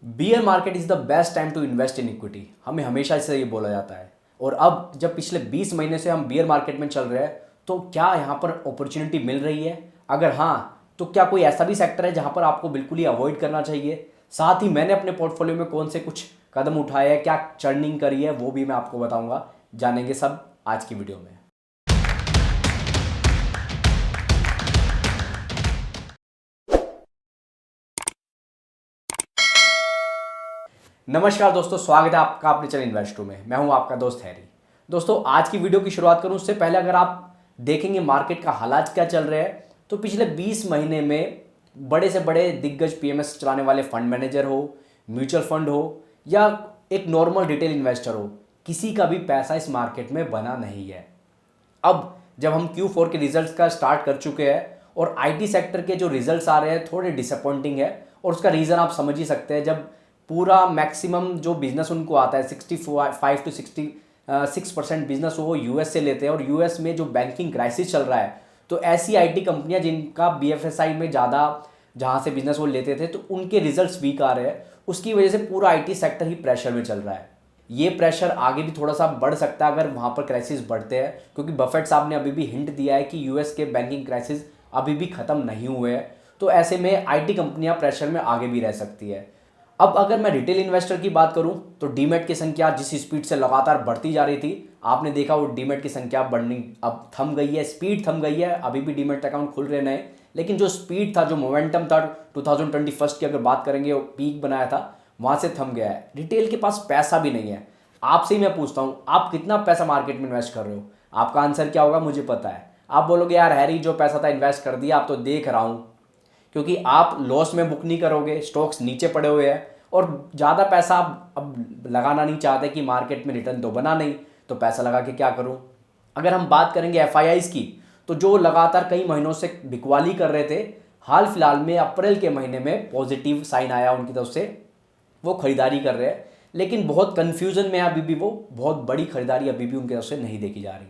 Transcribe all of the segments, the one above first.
Beer market is the best time to invest in equity, हमें हमेशा से ये बोला जाता है। और अब जब पिछले 20 महीने से हम बियर मार्केट में चल रहे हैं, तो क्या यहाँ पर अपॉर्चुनिटी मिल रही है? अगर हाँ, तो क्या कोई ऐसा भी सेक्टर है जहाँ पर आपको बिल्कुल ही अवॉइड करना चाहिए? साथ ही मैंने अपने पोर्टफोलियो में कौन से कुछ कदम उठाए हैं, क्या चर्निंग करी है, वो भी मैं आपको बताऊंगा। जानेंगे सब आज की वीडियो में। नमस्कार दोस्तों, स्वागत है आपका अपने चैनल इन्वेस्टो में। मैं हूं आपका दोस्त हैरी। दोस्तों, आज की वीडियो की शुरुआत करूं उससे पहले अगर आप देखेंगे मार्केट का हालात क्या चल रहे हैं, तो पिछले 20 महीने में बड़े से बड़े दिग्गज पीएमएस चलाने वाले फंड मैनेजर हो, म्यूचुअल फंड हो या एक नॉर्मल रिटेल इन्वेस्टर हो, किसी का भी पैसा इस मार्केट में बना नहीं है। अब जब हम Q4 के रिजल्ट्स का स्टार्ट कर चुके हैं और आईटी सेक्टर के जो रिजल्ट्स आ रहे हैं थोड़े डिसअपॉइंटिंग है, और उसका रीज़न आप समझ ही सकते हैं। जब पूरा मैक्सिमम जो बिजनेस उनको आता है 65 to 66% बिजनेस वो यूएस से लेते हैं, और यूएस में जो बैंकिंग क्राइसिस चल रहा है, तो ऐसी आईटी कंपनियां जिनका बीएफएसआई में ज़्यादा जहाँ से बिजनेस वो लेते थे, तो उनके रिजल्ट्स वीक आ रहे हैं। उसकी वजह से पूरा आईटी सेक्टर ही प्रेशर में चल रहा है। ये प्रेशर आगे भी थोड़ा सा बढ़ सकता है अगर वहाँ पर क्राइसिस बढ़ते हैं, क्योंकि बफेट साहब ने अभी भी हिंट दिया है कि यूएस के बैंकिंग क्राइसिस अभी भी ख़त्म नहीं हुए हैं। तो ऐसे में आईटी कंपनियां प्रेशर में आगे भी रह सकती है। अब अगर मैं रिटेल इन्वेस्टर की बात करूं, तो डीमैट की संख्या जिस स्पीड से लगातार बढ़ती जा रही थी, आपने देखा वो डीमैट की संख्या बढ़नी अब थम गई है, स्पीड थम गई है। अभी भी डीमैट अकाउंट खुल रहे नए, लेकिन जो स्पीड था, जो मोमेंटम था 2021 की अगर बात करेंगे, वो पीक बनाया था, वहाँ से थम गया है। रिटेल के पास पैसा भी नहीं है। आपसे ही मैं पूछता हूँ, आप कितना पैसा मार्केट में इन्वेस्ट कर रहे हो? आपका आंसर क्या होगा मुझे पता है। आप बोलोगे यार हैरी, जो पैसा था इन्वेस्ट कर दिया, आप तो देख रहा हूँ। क्योंकि आप लॉस में बुक नहीं करोगे, स्टॉक्स नीचे पड़े हुए हैं और ज़्यादा पैसा आप अब लगाना नहीं चाहते कि मार्केट में रिटर्न तो बना नहीं, तो पैसा लगा के क्या करूं। अगर हम बात करेंगे एफआईआईज़ की, तो जो लगातार कई महीनों से बिकवाली कर रहे थे, हाल फिलहाल में अप्रैल के महीने में पॉजिटिव साइन आया उनकी तरफ से, वो खरीदारी कर रहे हैं। लेकिन बहुत कन्फ्यूजन में अभी भी, वो बहुत बड़ी खरीदारी अभी भी उनकी तरफ से नहीं देखी जा रही।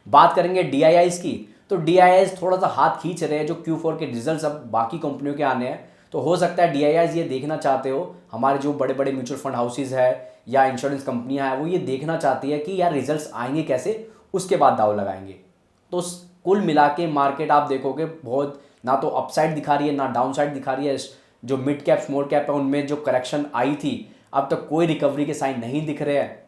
बात करेंगे डीआईआईज़ की, तो डीआईआईज़ थोड़ा सा हाथ खींच रहे हैं। जो Q4 के रिजल्ट्स अब बाकी कंपनियों के आने हैं, तो हो सकता है डीआईआईज़ ये देखना चाहते हो, हमारे जो बड़े बड़े म्यूचुअल फंड हाउसेज है या इंश्योरेंस कंपनियां हैं, वो ये देखना चाहती है कि यार रिजल्ट्स आएंगे कैसे, उसके बाद दाव लगाएंगे। तो कुल मिला के मार्केट आप देखोगे बहुत ना तो अपसाइड दिखा रही है ना डाउन साइड दिखा रही है। जो मिड कैप स्मॉल कैप है उनमें जो करेक्शन आई थी, अब तक कोई रिकवरी के साइन नहीं दिख रहे हैं।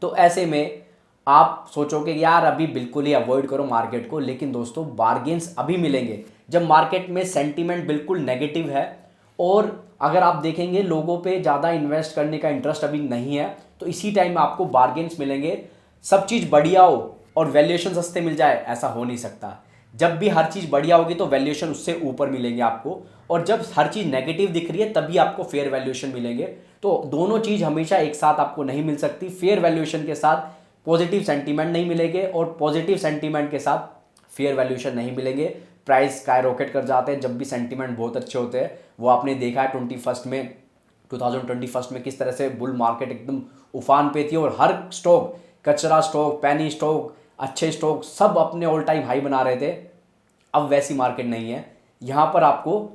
तो ऐसे में आप सोचोगे यार अभी बिल्कुल ही अवॉइड करो मार्केट को, लेकिन दोस्तों बार्गेन्स अभी मिलेंगे जब मार्केट में सेंटीमेंट बिल्कुल नेगेटिव है। और अगर आप देखेंगे लोगों पे ज़्यादा इन्वेस्ट करने का इंटरेस्ट अभी नहीं है, तो इसी टाइम में आपको बार्गेन्स मिलेंगे। सब चीज़ बढ़िया हो और वैल्यूएशन सस्ते मिल जाए, ऐसा हो नहीं सकता। जब भी हर चीज़ बढ़िया होगी तो वैल्यूएशन उससे ऊपर मिलेंगे आपको, और जब हर चीज़ नेगेटिव दिख रही है तभी आपको फेयर वैल्यूएशन मिलेंगे। तो दोनों चीज़ हमेशा एक साथ आपको नहीं मिल सकती। फेयर वैल्यूएशन के साथ पॉजिटिव सेंटीमेंट नहीं मिलेंगे और पॉजिटिव सेंटीमेंट के साथ फेयर वैल्यूएशन नहीं मिलेंगे। प्राइस स्काई रॉकेट कर जाते हैं जब भी सेंटीमेंट बहुत अच्छे होते हैं। वो आपने देखा है 2021 में किस तरह से बुल मार्केट एकदम उफान पे थी, और हर स्टॉक, कचरा स्टॉक, पैनी स्टॉक, अच्छे स्टॉक सब अपने ऑल टाइम हाई बना रहे थे। अब वैसी मार्केट नहीं है। यहाँ पर आपको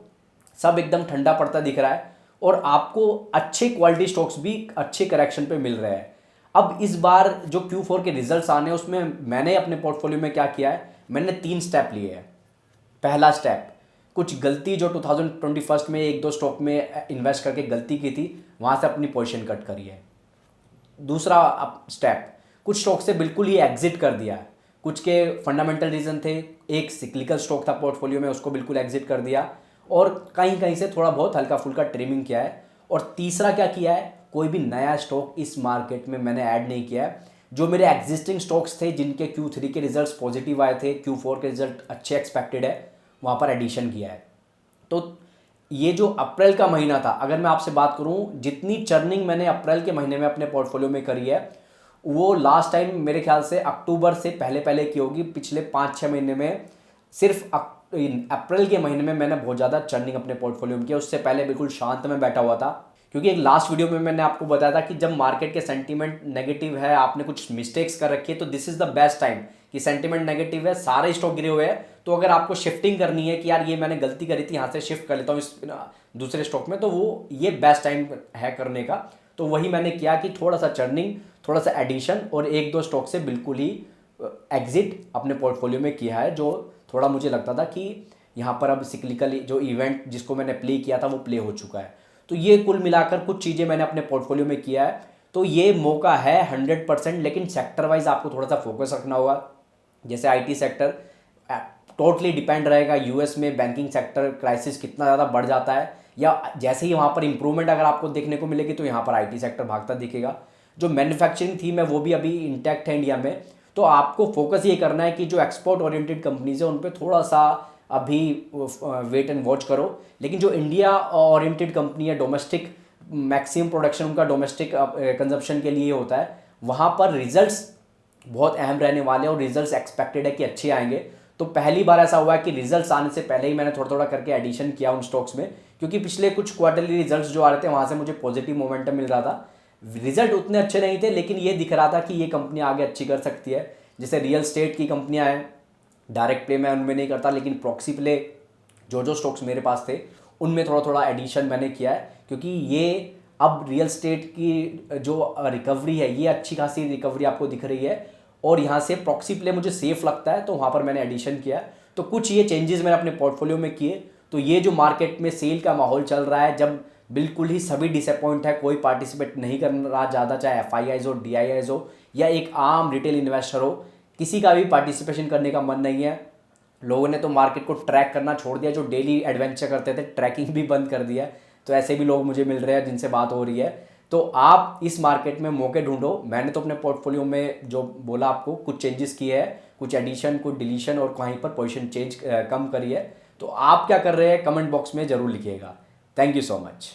सब एकदम ठंडा पड़ता दिख रहा है, और आपको अच्छे क्वालिटी स्टॉक्स भी अच्छे करेक्शन पे मिल रहे हैं। अब इस बार जो Q4 के रिजल्ट्स आने हैं, उसमें मैंने अपने पोर्टफोलियो में क्या किया है, मैंने 3 स्टेप लिए हैं। पहला स्टेप, कुछ गलती जो 2021 में एक दो स्टॉक में इन्वेस्ट करके गलती की थी, वहाँ से अपनी पोजीशन कट करी है। दूसरा स्टेप, कुछ स्टॉक से बिल्कुल ही एग्जिट कर दिया है। कुछ के फंडामेंटल रीज़न थे, एक सिक्लिकल स्टॉक था पोर्टफोलियो में, उसको बिल्कुल एग्जिट कर दिया, और कहीं कहीं से थोड़ा बहुत हल्का फुल्का ट्रिमिंग किया है। और तीसरा क्या किया है, कोई भी नया स्टॉक इस मार्केट में मैंने ऐड नहीं किया है। जो मेरे एग्जिस्टिंग स्टॉक्स थे जिनके Q3 के रिजल्ट्स पॉजिटिव आए थे, Q4 के रिजल्ट अच्छे एक्सपेक्टेड है, वहाँ पर एडिशन किया है। तो ये जो अप्रैल का महीना था, अगर मैं आपसे बात करूँ, जितनी चर्निंग मैंने अप्रैल के महीने में अपने पोर्टफोलियो में करी है, वो लास्ट टाइम मेरे ख्याल से अक्टूबर से पहले पहले की होगी। पिछले 5-6 महीने में सिर्फ अप्रैल के महीने में मैंने बहुत ज़्यादा चर्निंग अपने पोर्टफोलियो में किया। उससे पहले बिल्कुल शांत में बैठा हुआ था, क्योंकि एक लास्ट वीडियो में मैंने आपको बताया था कि जब मार्केट के सेंटीमेंट नेगेटिव है, आपने कुछ मिस्टेक्स कर रखी है, तो this is the best time कि सेंटीमेंट नेगेटिव है, सारे स्टॉक गिरे हुए हैं, तो अगर आपको शिफ्टिंग करनी है कि यार ये मैंने गलती करी थी, यहाँ से शिफ्ट कर लेता हूँ, दूसरे स्टॉक में, तो वो ये बेस्ट टाइम है करने का। तो वही मैंने किया कि थोड़ा सा चर्निंग, थोड़ा सा एडिशन और एक दो स्टॉक से बिल्कुल ही एग्जिट अपने पोर्टफोलियो में किया है, जो थोड़ा मुझे लगता था कि यहाँ पर अब सिक्लिकल जो इवेंट जिसको मैंने प्ले किया था वो प्ले हो चुका है। तो ये कुल मिलाकर कुछ चीज़ें मैंने अपने पोर्टफोलियो में किया है। तो ये मौका है 100%, लेकिन सेक्टर वाइज आपको थोड़ा सा फोकस रखना होगा। जैसे आईटी सेक्टर टोटली डिपेंड रहेगा यूएस में बैंकिंग सेक्टर क्राइसिस कितना ज़्यादा बढ़ जाता है, या जैसे ही वहाँ पर इंप्रूवमेंट अगर आपको देखने को मिलेगी तो यहाँ पर आईटी सेक्टर भागता दिखेगा। जो मैन्युफैक्चरिंग थीम है वो भी अभी इंटैक्ट है इंडिया में। तो आपको फोकस ये करना है कि जो एक्सपोर्ट ओरिएंटेड कंपनीज है उन पर थोड़ा सा अभी वेट एंड वॉच करो। लेकिन जो इंडिया ओरिएंटेड कंपनी है, डोमेस्टिक मैक्सिमम प्रोडक्शन उनका डोमेस्टिक कंजप्शन के लिए होता है, वहाँ पर रिजल्ट्स बहुत अहम रहने वाले हैं और रिजल्ट्स एक्सपेक्टेड है कि अच्छे आएंगे। तो पहली बार ऐसा हुआ है कि रिजल्ट्स आने से पहले ही मैंने थोड़ा थोड़ा करके एडिशन किया उन स्टॉक्स में, क्योंकि पिछले कुछ क्वार्टरली रिजल्ट्स जो आ रहे थे वहाँ से मुझे पॉजिटिव मोमेंटम मिल रहा था। रिजल्ट उतने अच्छे नहीं थे, लेकिन ये दिख रहा था कि ये कंपनी आगे अच्छी कर सकती है। जैसे रियल स्टेट की कंपनियां हैं, डायरेक्ट प्ले मैं उनमें नहीं करता, लेकिन प्रॉक्सी प्ले जो जो स्टॉक्स मेरे पास थे उनमें थोड़ा थोड़ा एडिशन मैंने किया है, क्योंकि ये अब रियल स्टेट की जो रिकवरी है ये अच्छी खासी रिकवरी आपको दिख रही है, और यहाँ से प्रॉक्सी प्ले मुझे सेफ लगता है, तो वहाँ पर मैंने एडिशन किया। तो कुछ ये चेंजेस मैंने अपने पोर्टफोलियो में किए। तो ये जो मार्केट में सेल का माहौल चल रहा है, जब बिल्कुल ही सभी डिसअपॉइंट है, कोई पार्टिसिपेट नहीं कर रहा ज़्यादा, चाहे एफआईआईज हो, डीआईआईज हो, या एक आम रिटेल इन्वेस्टर हो, किसी का भी पार्टिसिपेशन करने का मन नहीं है। लोगों ने तो मार्केट को ट्रैक करना छोड़ दिया, जो डेली एडवेंचर करते थे ट्रैकिंग भी बंद कर दिया। तो ऐसे भी लोग मुझे मिल रहे हैं जिनसे बात हो रही है। तो आप इस मार्केट में मौके ढूंढो। मैंने तो अपने पोर्टफोलियो में जो बोला आपको, कुछ चेंजेस किए हैं, कुछ एडिशन, कुछ डिलीशन, और कहीं पर पोजीशन चेंज कम करी है। तो आप क्या कर रहे हैं कमेंट बॉक्स में ज़रूर लिखिएगा। Thank you so much.